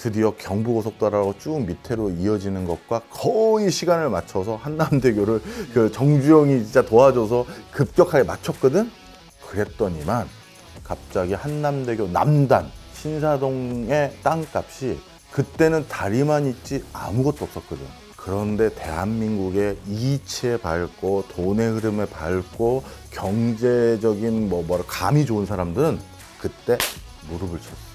드디어 경부고속도로라고 쭉 밑으로 이어지는 것과 거의 시간을 맞춰서 한남대교를 그 정주영이 진짜 도와줘서 급격하게 맞췄거든? 그랬더니만 갑자기 한남대교 남단 신사동의 땅값이 그때는 다리만 있지 아무것도 없었거든. 그런데 대한민국의 이치에 밝고 돈의 흐름에 밝고 경제적인 뭐라 감이 좋은 사람들은 그때 무릎을 쳤어.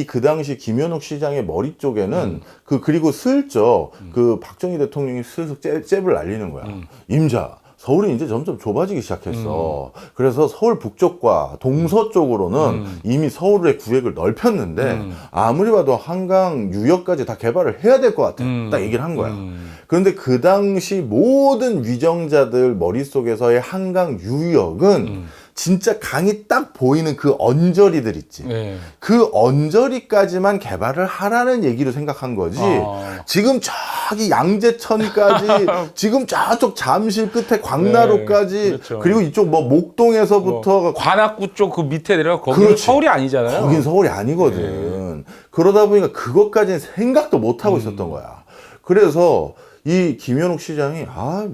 그 당시 김현욱 시장의 머리 쪽에는 그리고 슬쩍 그 박정희 대통령이 슬슬 잽을 날리는 거야. 임자, 서울이 이제 점점 좁아지기 시작했어. 그래서 서울 북쪽과 동서쪽으로는 이미 서울의 구획을 넓혔는데 아무리 봐도 한강 유역까지 다 개발을 해야 될 것 같아. 딱 얘기를 한 거야. 그런데 그 당시 모든 위정자들 머릿속에서의 한강 유역은 진짜 강이 딱 보이는 그 언저리들 있지. 네. 그 언저리까지만 개발을 하라는 얘기로 생각한 거지. 지금 저기 양재천까지, 지금 저쪽 잠실 끝에 광나루까지, 네, 그렇죠. 그리고 이쪽 뭐 목동에서부터 관악구 쪽 그 밑에 내려가 거기는 그렇지. 서울이 아니잖아요. 거긴 서울이 아니거든. 그러다 보니까 그것까지는 생각도 못 하고 있었던 거야. 그래서 이 김현욱 시장이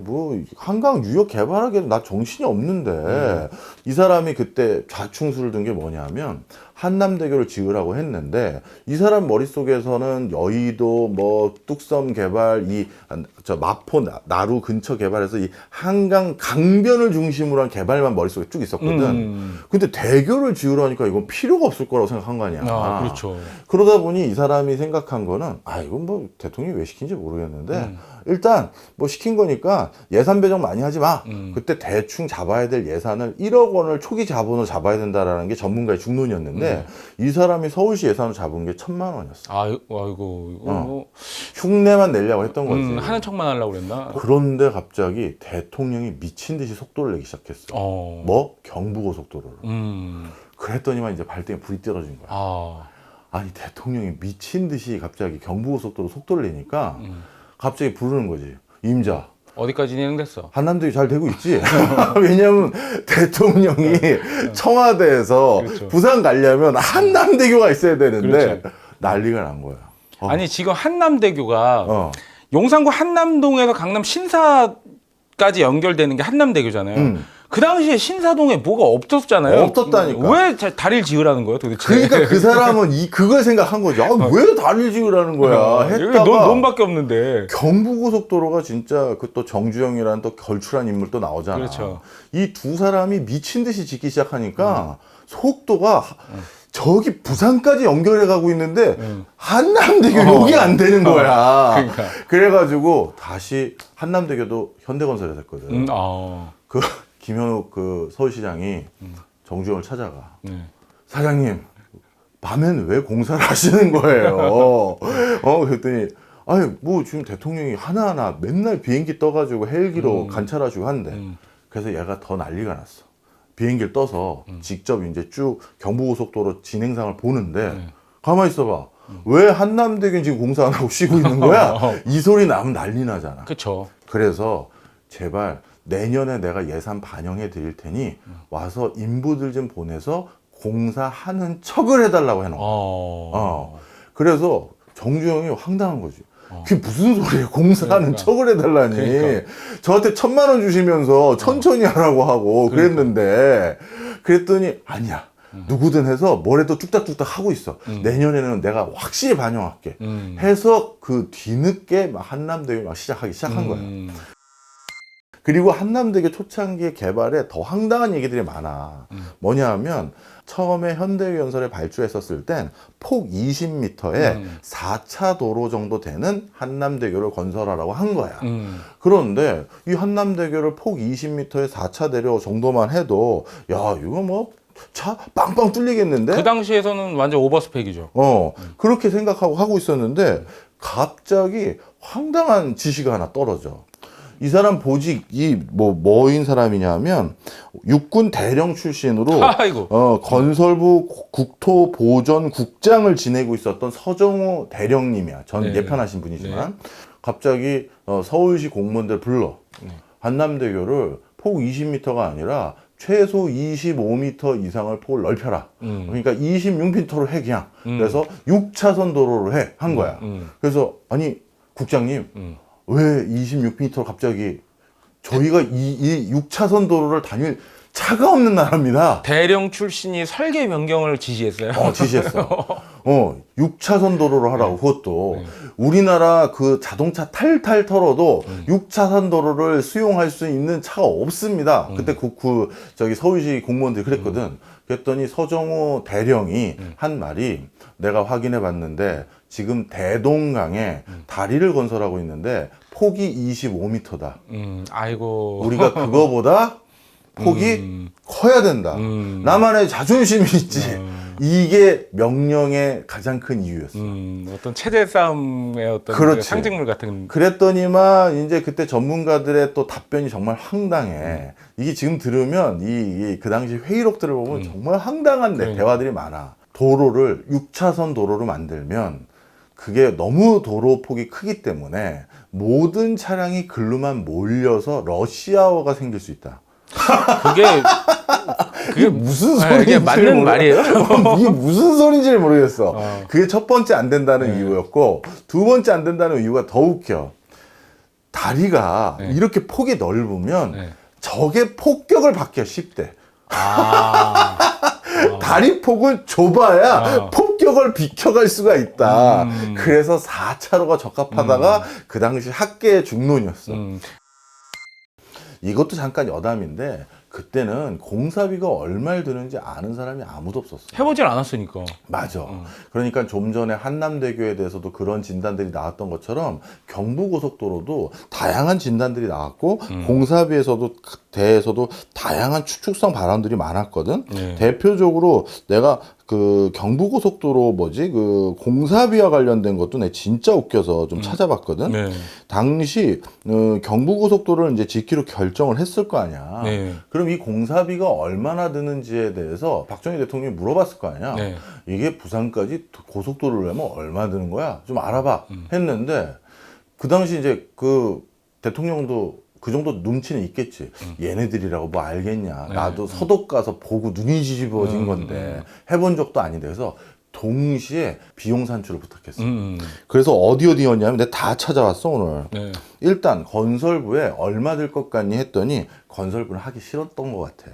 뭐 한강 유역 개발하기에도 나 정신이 없는데 이 사람이 그때 좌충수를 둔 게 뭐냐면 한남대교를 지으라고 했는데 이 사람 머릿속에서는 여의도 뭐 뚝섬 개발 저 마포 나루 근처 개발해서 이 한강 강변을 중심으로 한 개발만 머릿속에 쭉 있었거든. 근데 대교를 지으라니까 이건 필요가 없을 거라고 생각한 거 아니야. 그렇죠. 그러다 보니 이 사람이 생각한 거는 이건 뭐 대통령이 왜 시킨지 모르겠는데 일단 뭐 시킨 거니까 예산 배정 많이 하지 마. 그때 대충 잡아야 될 예산을 1억 원을 초기 자본으로 잡아야 된다라는 게 전문가의 중론이었는데 이 사람이 서울시 예산으로 잡은 게 1,000만 원이었어. 아이고 이거 뭐 흉내만 내려고 했던 거지. 하는 척만 하려고 그랬나? 그런데 갑자기 대통령이 미친 듯이 속도를 내기 시작했어. 뭐? 경부고속도로를. 그랬더니만 이제 발등에 불이 떨어진 거야. 아니 대통령이 미친 듯이 갑자기 경부고속도로 속도를 내니까 갑자기 부르는 거지. 임자. 어디까지 진행됐어? 한남대교 잘 되고 있지? 왜냐면 대통령이 청와대에서 그렇죠. 부산 가려면 한남대교가 있어야 되는데 그렇죠. 난리가 난 거야. 아니 지금 한남대교가 용산구 용산구 한남동에서 강남 신사까지 연결되는 게 한남대교잖아요. 그 당시에 신사동에 뭐가 없었잖아요. 없었다니까. 왜 다리를 지으라는 거예요, 도대체? 그러니까 그 사람은 그걸 생각한 거죠. 왜 다리를 지으라는 거야. 여기 했다가 논밖에 없는데. 경부고속도로가 진짜 그 또 정주영이라는 또 걸출한 인물 또 나오잖아. 그렇죠. 이 두 사람이 미친 듯이 짓기 시작하니까 속도가 저기 부산까지 연결해 가고 있는데 한남대교 여기 안 되는 거야. 그러니까. 그래가지고 다시 한남대교도 현대건설에서 했거든. 그 김현욱 그 서울시장이 정주영을 찾아가. 사장님, 밤엔 왜 공사를 하시는 거예요? 그랬더니 뭐 지금 대통령이 하나하나 맨날 비행기 떠가지고 헬기로 관찰하시고 한대. 그래서 얘가 더 난리가 났어. 비행기를 떠서 직접 이제 쭉 경부고속도로 진행상을 보는데 가만히 있어봐. 왜 한남대교는 지금 공사 안 하고 쉬고 있는 거야? 이 소리 나면 난리 나잖아. 그렇죠. 그래서 제발 내년에 내가 예산 반영해 드릴 테니 와서 인부들 좀 보내서 공사하는 척을 해달라고 해놓은 그래서 정주영이 황당한 거지. 그게 무슨 소리예요? 공사하는 척을 해달라니. 저한테 1,000만 원 주시면서 천천히 하라고 하고 그랬는데 그랬더니 아니야. 누구든 해서 뭐래도 뚝딱뚝딱 하고 있어. 내년에는 내가 확실히 반영할게. 해서 그 뒤늦게 막 한남대교 막 시작하기 시작한 거야. 그리고 한남대교 초창기 개발에 더 황당한 얘기들이 많아. 뭐냐 하면 처음에 현대건설에 발주했었을 땐 폭 20m에 4차 도로 정도 되는 한남대교를 건설하라고 한 거야. 그런데 이 한남대교를 폭 20m에 4차 대로 정도만 해도 야 이거 뭐 차 빵빵 뚫리겠는데? 그 당시에서는 완전 오버스펙이죠. 그렇게 생각하고 하고 있었는데 갑자기 황당한 지시가 하나 떨어져. 이 사람 보직이 뭐인 사람이냐면 육군 대령 출신으로 건설부 국토보전국장을 지내고 있었던 서정호 대령님이야. 전 예편하신 분이지만 갑자기 서울시 공무원들 불러. 한남대교를 폭 20m가 아니라 최소 25m 이상을 폭을 넓혀라. 그러니까 26m로 해 그냥. 그래서 6차선 도로로 해 한 거야. 그래서 아니 국장님 왜 26m로 갑자기 저희가 이 6차선 도로를 다닐 차가 없는 나라입니다. 대령 출신이 설계 변경을 지시했어요. 지시했어. 6차선 도로로 하라고. 그것도 우리나라 그 자동차 탈탈 털어도 6차선 도로를 수용할 수 있는 차가 없습니다. 그때 저기 서울시 공무원들이 그랬거든. 그랬더니 서정호 대령이 한 말이 내가 확인해 봤는데 지금 대동강에 다리를 건설하고 있는데 폭이 25m다. 아이고. 우리가 그거보다 폭이 커야 된다. 나만의 자존심이 있지. 이게 명령의 가장 큰 이유였어. 어떤 체제 싸움의 어떤 그 그렇지. 상징물 같은. 그랬더니만 이제 그때 전문가들의 또 답변이 정말 황당해. 이게 지금 들으면 그 당시 회의록들을 보면 정말 황당한 대화들이 많아. 도로를 6차선 도로로 만들면 그게 너무 도로 폭이 크기 때문에 모든 차량이 글로만 몰려서 러시아워가 생길 수 있다. 그게 네, 무슨 소리인지 이게 맞는 말이에요? 이게 무슨 소리인지 모르겠어. 그게 첫 번째 안 된다는 이유였고 두 번째 안 된다는 이유가 더 웃겨. 다리가 이렇게 폭이 넓으면 적의 폭격을 받기가 쉽대. 다리 폭을 좁아야 폭격을 비켜갈 수가 있다. 그래서 4차로가 적합하다가 그 당시 학계의 중론이었어. 이것도 잠깐 여담인데 그때는 공사비가 얼마를 드는지 아는 사람이 아무도 없었어. 해보질 않았으니까. 맞아. 그러니까 좀 전에 한남대교에 대해서도 그런 진단들이 나왔던 것처럼 경부고속도로도 다양한 진단들이 나왔고 공사비에서도 대해서도 다양한 추측성 발언들이 많았거든. 대표적으로 내가 그 경부고속도로 그 공사비와 관련된 것도 내 진짜 웃겨서 좀 찾아봤거든. 당시 경부고속도로를 이제 짓기로 결정을 했을 거 아니야. 그럼 이 공사비가 얼마나 드는지에 대해서 박정희 대통령이 물어봤을 거 아니야. 이게 부산까지 고속도로를 하면 얼마 드는 거야? 좀 알아봐. 했는데 그 당시 이제 그 대통령도 그 정도 눈치는 있겠지. 얘네들이라고 뭐 알겠냐. 나도 서독 가서 보고 눈이 뒤집어진 건데 해본 적도 아닌데. 그래서 동시에 비용 산출을 부탁했어. 그래서 어디였냐면 내가 다 찾아왔어 오늘. 일단 건설부에 얼마 들 것 같니 했더니 건설부는 하기 싫었던 것 같아.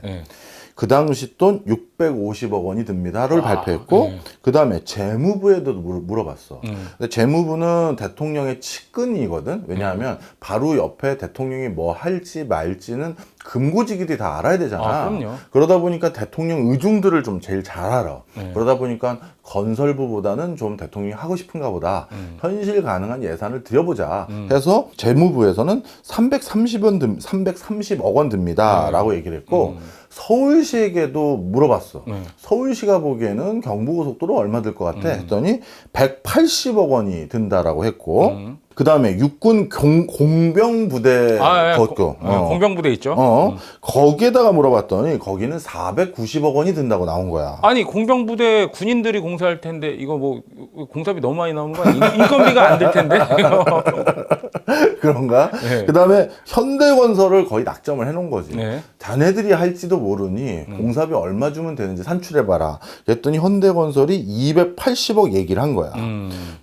그 당시 돈 650억 원이 듭니다를 발표했고 그 다음에 재무부에도 물어봤어. 근데 재무부는 대통령의 측근이거든. 왜냐하면 바로 옆에 대통령이 뭐 할지 말지는 금고지기들이 다 알아야 되잖아. 그럼요. 그러다 보니까 대통령 의중들을 좀 제일 잘 알아. 그러다 보니까 건설부보다는 좀 대통령이 하고 싶은가 보다 현실 가능한 예산을 들여보자 해서 재무부에서는 330억 원 듭니다 라고 얘기를 했고 서울시에게도 물어봤어. 서울시가 보기에는 경부고속도로 얼마 들 것 같아 했더니 180억 원이 든다라고 했고 그 다음에 육군 공병부대 공병부대 있죠. 거기에다가 물어봤더니 거기는 490억 원이 든다고 나온 거야. 아니 공병부대 군인들이 공사할 텐데 이거 뭐 공사비 너무 많이 나오는 거 아니야? 인건비가 안 들 텐데. 그런가? 그 다음에 현대건설을 거의 낙점을 해놓은 거지. 자네들이 할지도 모르니 공사비 얼마 주면 되는지 산출해봐라. 그랬더니 현대건설이 280억 얘기를 한 거야.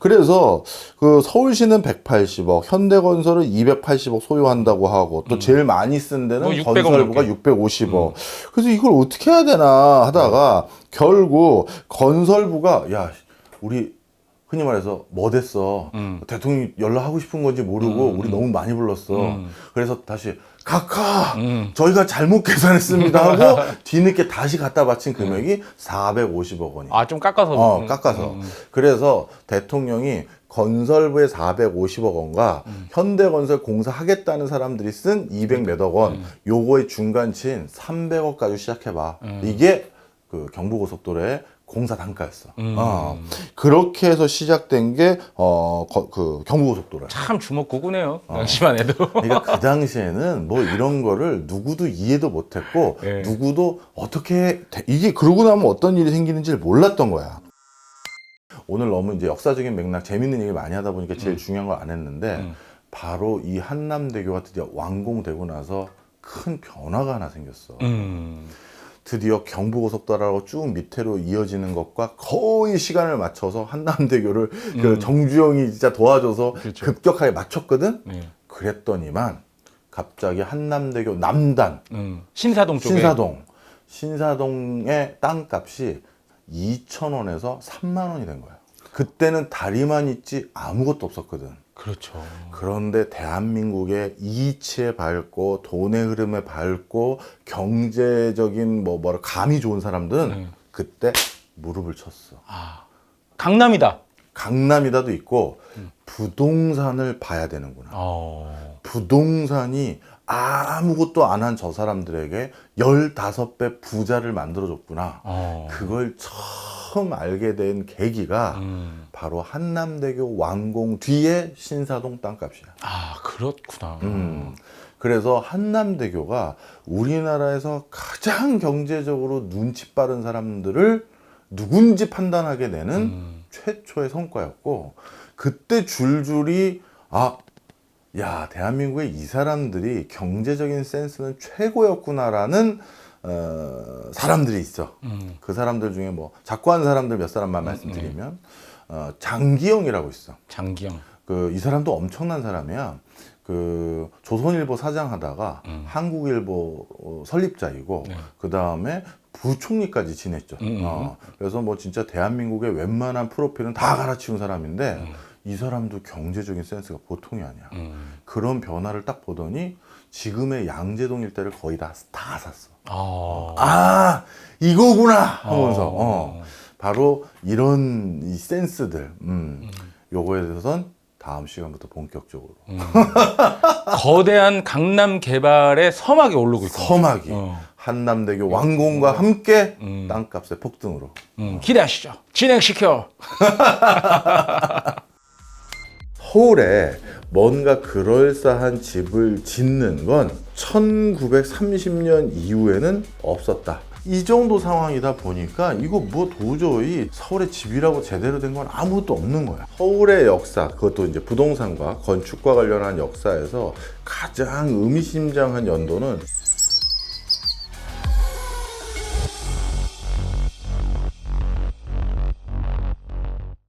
그래서 그 서울시는 180억, 현대건설은 280억 소요한다고 하고 또 제일 많이 쓴 데는 뭐 600억 건설부가 넘게. 650억. 그래서 이걸 어떻게 해야 되나 하다가 결국 건설부가 야 우리 흔히 말해서 뭐 됐어. 대통령이 연락하고 싶은 건지 모르고 우리 너무 많이 불렀어. 그래서 다시 각하 저희가 잘못 계산했습니다 하고 뒤늦게 다시 갖다 바친 금액이 450억 원이야. 아, 좀 깎아서. 깎아서. 그래서 대통령이 건설부의 450억 원과 현대건설 공사하겠다는 사람들이 쓴 200몇억 원 요거의 중간치인 300억 가지고 시작해봐. 이게 그 경부고속도로의 공사 단가였어. 그렇게 해서 시작된 게 그 경부고속도로야. 참 주먹구구네요. 당시만 해도. 그러니까 그 당시에는 뭐 이런 거를 누구도 이해도 못했고 누구도 어떻게 이게 그러고 나면 어떤 일이 생기는지를 몰랐던 거야. 오늘 너무 이제 역사적인 맥락 재밌는 얘기 많이 하다 보니까 제일 중요한 걸 안 했는데 바로 이 한남대교가 드디어 완공되고 나서 큰 변화가 하나 생겼어. 드디어 경부고속도로라고 쭉 밑으로 이어지는 것과 거의 시간을 맞춰서 한남대교를 그 정주영이 진짜 도와줘서 그렇죠. 급격하게 맞췄거든. 네. 그랬더니만 갑자기 한남대교 남단 신사동 쪽에 신사동의 땅값이 2,000원에서 3만 원이 된 거야. 그때는 다리만 있지 아무것도 없었거든. 그렇죠. 그런데 대한민국의 이치에 밝고 돈의 흐름에 밝고 경제적인 뭐라 감이 좋은 사람들은 그때 무릎을 쳤어. 아, 강남이다. 강남이다도 있고 부동산을 봐야 되는구나. 부동산이 아무것도 안 한 저 사람들에게 15배 부자를 만들어줬구나. 그걸 처음 알게 된 계기가 바로 한남대교 완공 뒤에 신사동 땅값이야. 아, 그렇구나. 그래서 한남대교가 우리나라에서 가장 경제적으로 눈치 빠른 사람들을 누군지 판단하게 되는 최초의 성과였고, 그때 줄줄이 야, 대한민국의 이 사람들이 경제적인 센스는 최고였구나라는 사람들이 있어. 그 사람들 중에 뭐 작고한 사람들 몇 사람만 말씀드리면 장기영이라고 있어. 장기영. 이 사람도 엄청난 사람이야. 조선일보 사장하다가 한국일보 설립자이고 그 다음에 부총리까지 지냈죠. 그래서 뭐 진짜 대한민국의 웬만한 프로필은 다 갈아치운 사람인데 이 사람도 경제적인 센스가 보통이 아니야. 그런 변화를 딱 보더니 지금의 양재동 일대를 거의 다 샀어. 이거구나 하면서 바로 이런 이 센스들 요거에 대해서는 다음 시간부터 본격적으로 거대한 강남 개발의 서막이 오르고 있다. 서막이 한남대교 완공과 함께 땅값의 폭등으로 기대하시죠. 진행시켜. 서울에 뭔가 그럴싸한 집을 짓는 건 1930년 이후에는 없었다. 이 정도 상황이다 보니까 이거 뭐 도저히 서울의 집이라고 제대로 된 건 아무것도 없는 거야. 서울의 역사, 그것도 이제 부동산과 건축과 관련한 역사에서 가장 의미심장한 연도는